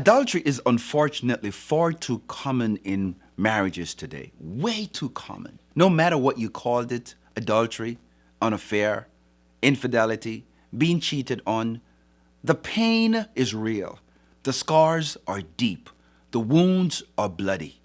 Adultery is unfortunately far too common in marriages today. Way too common. No matter what you called it, adultery, an affair, infidelity, being cheated on, the pain is real. The scars are deep. The wounds are bloody.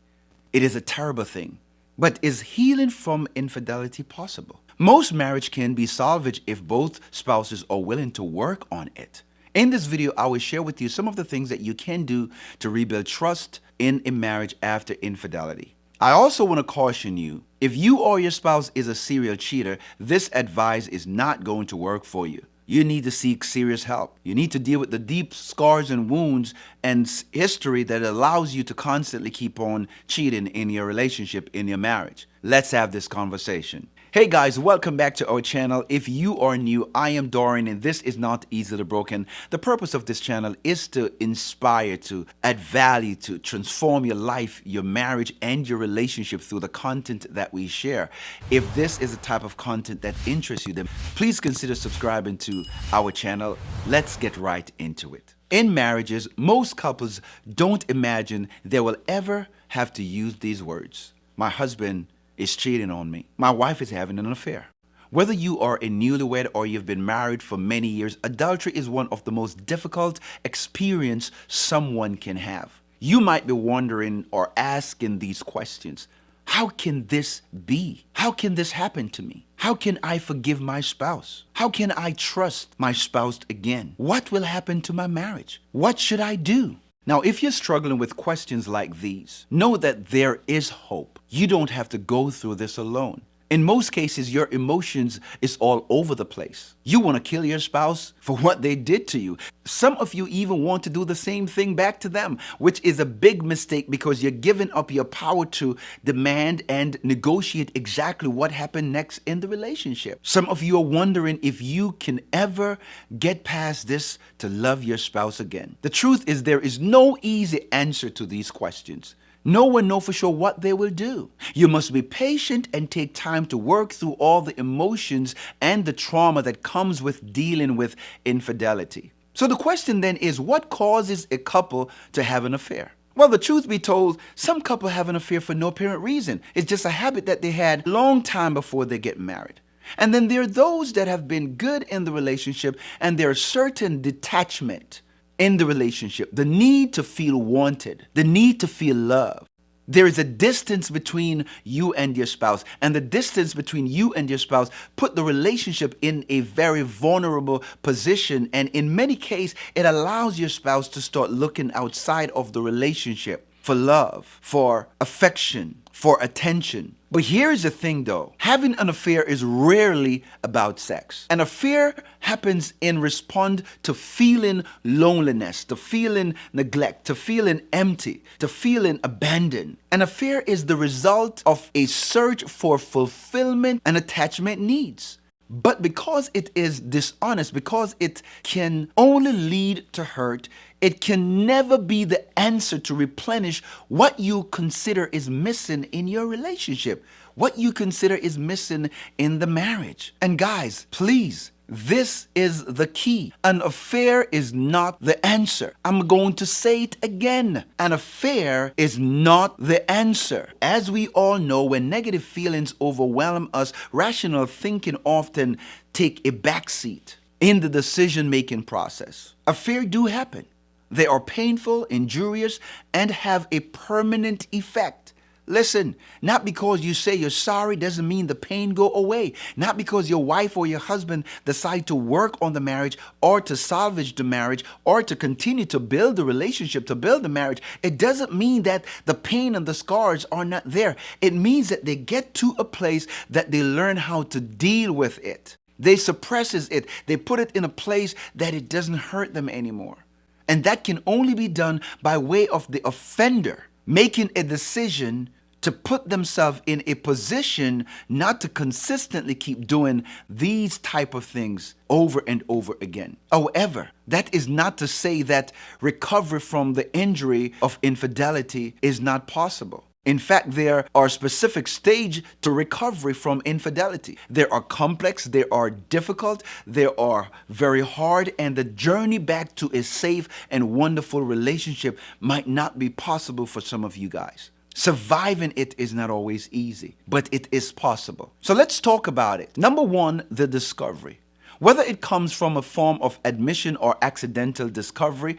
It is a terrible thing. But is healing from infidelity possible? Most marriage can be salvaged if both spouses are willing to work on it. In this video, I will share with you some of the things that you can do to rebuild trust in a marriage after infidelity. I also want to caution you, if you or your spouse is a serial cheater, this advice is not going to work for you. You need to seek serious help. You need to deal with the deep scars and wounds and history that allows you to constantly keep on cheating in your relationship, in your marriage. Let's have this conversation. Hey guys, welcome back to our channel. If you are new, I am Dorian and this is Not Easily Broken. The purpose of this channel is to inspire, to add value, to transform your life, your marriage, and your relationship through the content that we share. If this is the type of content that interests you, then please consider subscribing to our channel. Let's get right into it. In marriages, most couples don't imagine they will ever have to use these words. My husband is cheating on me. My wife is having an affair. Whether you are a newlywed or you've been married for many years, adultery is one of the most difficult experiences someone can have. You might be wondering or asking these questions. How can this be? How can this happen to me? How can I forgive my spouse? How can I trust my spouse again? What will happen to my marriage? What should I do? Now, if you're struggling with questions like these, know that there is hope. You don't have to go through this alone. In most cases, your emotions is all over the place. You want to kill your spouse for what they did to you. Some of you even want to do the same thing back to them, which is a big mistake because you're giving up your power to demand and negotiate exactly what happened next in the relationship. Some of you are wondering if you can ever get past this to love your spouse again. The truth is there is no easy answer to these questions. No one knows for sure what they will do. You must be patient and take time to work through all the emotions and the trauma that comes with dealing with infidelity. So the question then is, what causes a couple to have an affair? Well, the truth be told, some couples have an affair for no apparent reason. It's just a habit that they had a long time before they get married. And then there are those that have been good in the relationship and there are certain detachment in the relationship, the need to feel wanted, the need to feel loved. There is a distance between you and your spouse, and the distance between you and your spouse put the relationship in a very vulnerable position, and in many cases, it allows your spouse to start looking outside of the relationship for love, for affection, for attention. But here's the thing though, having an affair is rarely about sex. An affair happens in response to feeling loneliness, to feeling neglect, to feeling empty, to feeling abandoned. An affair is the result of a search for fulfillment and attachment needs. But because it is dishonest, because it can only lead to hurt, it can never be the answer to replenish what you consider is missing in your relationship, what you consider is missing in the marriage. And guys, please, this is the key. An affair is not the answer. I'm going to say it again. An affair is not the answer. As we all know, when negative feelings overwhelm us, rational thinking often take a backseat in the decision-making process. Affairs do happen. They are painful, injurious, and have a permanent effect. Listen, not because you say you're sorry doesn't mean the pain go away. Not because your wife or your husband decide to work on the marriage or to salvage the marriage or to continue to build the relationship, to build the marriage. It doesn't mean that the pain and the scars are not there. It means that they get to a place that they learn how to deal with it. They suppresses it. They put it in a place that it doesn't hurt them anymore. And that can only be done by way of the offender making a decision to put themselves in a position not to consistently keep doing these type of things over and over again. However, that is not to say that recovery from the injury of infidelity is not possible. In fact, there are specific stages to recovery from infidelity. They are complex, they are difficult, they are very hard, and the journey back to a safe and wonderful relationship might not be possible for some of you guys. Surviving it is not always easy, but it is possible. So let's talk about it. Number one, the discovery. Whether it comes from a form of admission or accidental discovery,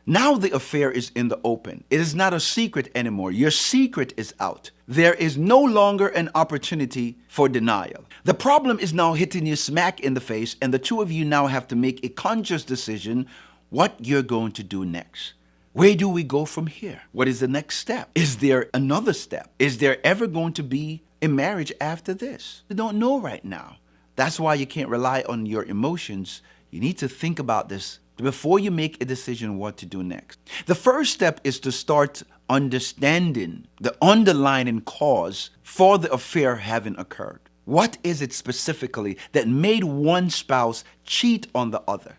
now the affair is in the open. It is not a secret anymore. Your secret is out. There is no longer an opportunity for denial. The problem is now hitting you smack in the face, and the two of you now have to make a conscious decision what you're going to do next. Where do we go from here? What is the next step? Is there another step? Is there ever going to be a marriage after this? You don't know right now. That's why you can't rely on your emotions. You need to think about this before you make a decision what to do next. The first step is to start understanding the underlying cause for the affair having occurred. What is it specifically that made one spouse cheat on the other?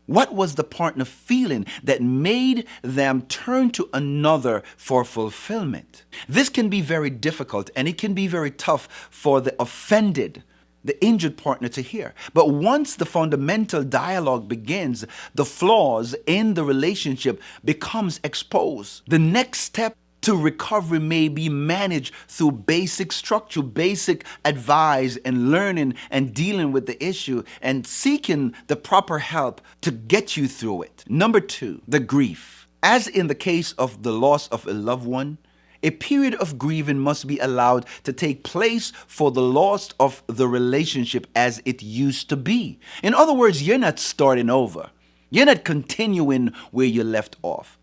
What was the partner feeling that made them turn to another for fulfillment? This can be very difficult, and it can be very tough for the offended, the injured partner to hear. But once the fundamental dialogue begins, the flaws in the relationship becomes exposed. The next step to recovery may be managed through basic structure, basic advice and learning and dealing with the issue and seeking the proper help to get you through it. Number two, the grief. As in the case of the loss of a loved one, a period of grieving must be allowed to take place for the loss of the relationship as it used to be. In other words, you're not starting over. You're not continuing where you left off.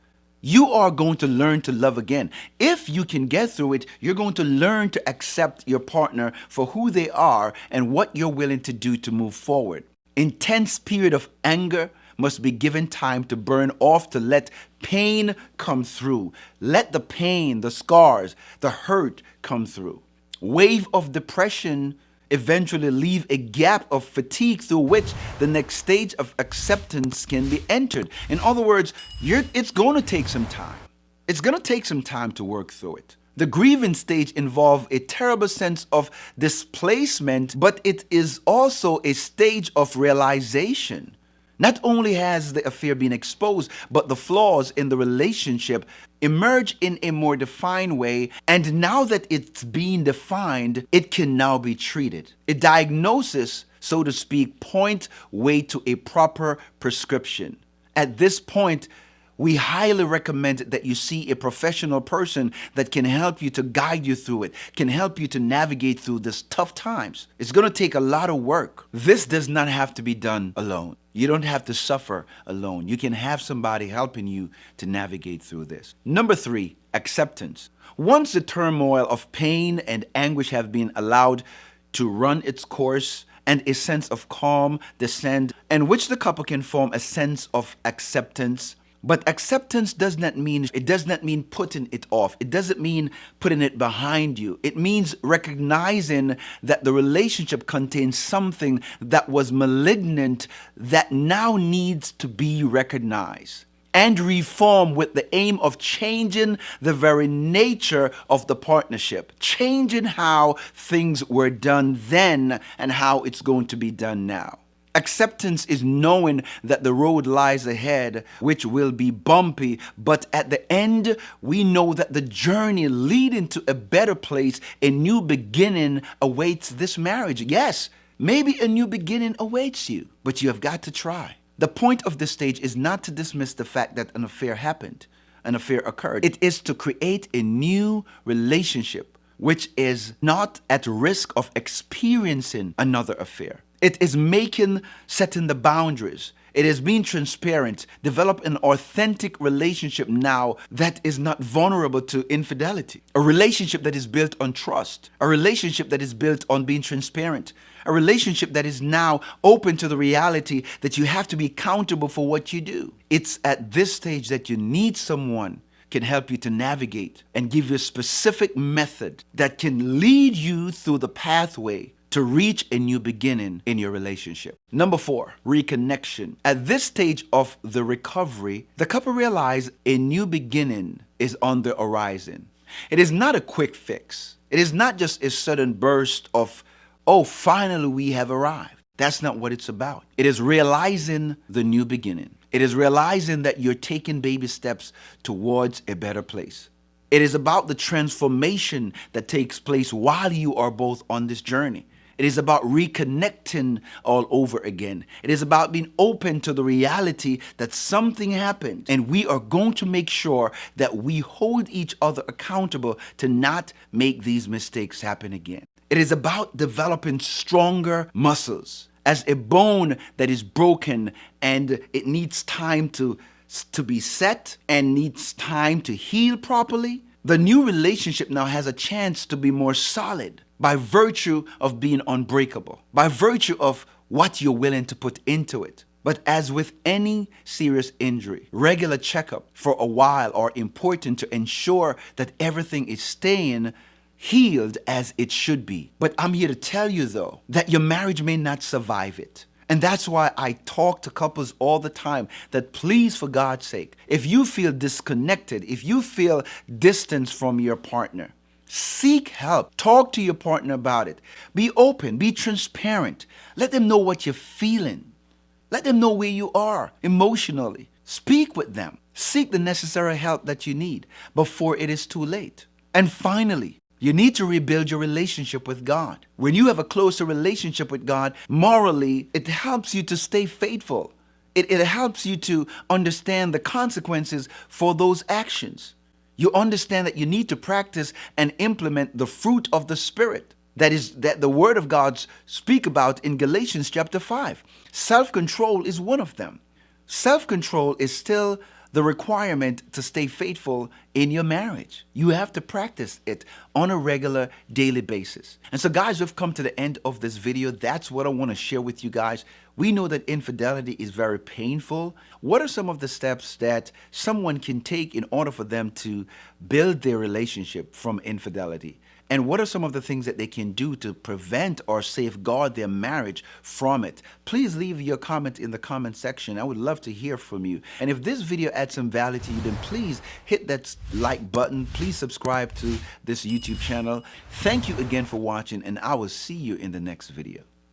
You are going to learn to love again. If you can get through it, you're going to learn to accept your partner for who they are and what you're willing to do to move forward. Intense period of anger must be given time to burn off, to let pain come through. Let the pain, the scars, the hurt come through. Wave of depression eventually leave a gap of fatigue through which the next stage of acceptance can be entered. In other words, it's going to take some time. It's going to take some time to work through it. The grieving stage involves a terrible sense of displacement, but it is also a stage of realization. Not only has the affair been exposed, but the flaws in the relationship emerge in a more defined way, and now that it's being defined, it can now be treated. A diagnosis, so to speak, point way to a proper prescription. At this point, we highly recommend that you see a professional person that can help you to guide you through it, can help you to navigate through this tough times. It's going to take a lot of work. This does not have to be done alone. You don't have to suffer alone. You can have somebody helping you to navigate through this. Number three, acceptance. Once the turmoil of pain and anguish have been allowed to run its course, and a sense of calm descend, in which the couple can form a sense of acceptance. But acceptance does not mean putting it off. It doesn't mean putting it behind you. It means recognizing that the relationship contains something that was malignant that now needs to be recognized and reformed with the aim of changing the very nature of the partnership, changing how things were done then and how it's going to be done now. Acceptance is knowing that the road lies ahead, which will be bumpy, but at the end, we know that the journey leading to a better place, a new beginning awaits this marriage. Yes, maybe a new beginning awaits you, but you have got to try. The point of this stage is not to dismiss the fact that an affair happened, an affair occurred. It is to create a new relationship, which is not at risk of experiencing another affair. It is setting the boundaries. It is being transparent, develop an authentic relationship now that is not vulnerable to infidelity. A relationship that is built on trust. A relationship that is built on being transparent. A relationship that is now open to the reality that you have to be accountable for what you do. It's at this stage that you need someone can help you to navigate and give you a specific method that can lead you through the pathway to reach a new beginning in your relationship. Number four, reconnection. At this stage of the recovery, the couple realize a new beginning is on the horizon. It is not a quick fix. It is not just a sudden burst of, oh, finally we have arrived. That's not what it's about. It is realizing the new beginning. It is realizing that you're taking baby steps towards a better place. It is about the transformation that takes place while you are both on this journey. It is about reconnecting all over again. It is about being open to the reality that something happened, and we are going to make sure that we hold each other accountable to not make these mistakes happen again. It is about developing stronger muscles. As a bone that is broken and it needs time to be set and needs time to heal properly, the new relationship now has a chance to be more solid by virtue of being unbreakable, by virtue of what you're willing to put into it. But as with any serious injury, regular checkup for a while are important to ensure that everything is staying healed as it should be. But I'm here to tell you, though, that your marriage may not survive it. And that's why I talk to couples all the time that please, for God's sake, if you feel disconnected, if you feel distance from your partner, seek help. Talk to your partner about it. Be open, be transparent. Let them know what you're feeling. Let them know where you are emotionally. Speak with them. Seek the necessary help that you need before it is too late. And finally, you need to rebuild your relationship with God. When you have a closer relationship with God, morally, it helps you to stay faithful. It helps you to understand the consequences for those actions. You understand that you need to practice and implement the fruit of the Spirit. That the Word of God speak about in Galatians chapter 5. Self-control is one of them. Self-control is still the requirement to stay faithful in your marriage. You have to practice it on a regular daily basis. And so guys, we've come to the end of this video. That's what I want to share with you guys. We know that infidelity is very painful. What are some of the steps that someone can take in order for them to build their relationship from infidelity? And what are some of the things that they can do to prevent or safeguard their marriage from it? Please leave your comment in the comment section. I would love to hear from you. And if this video adds some value to you, then please hit that like button. Please subscribe to this YouTube channel. Thank you again for watching, and I will see you in the next video.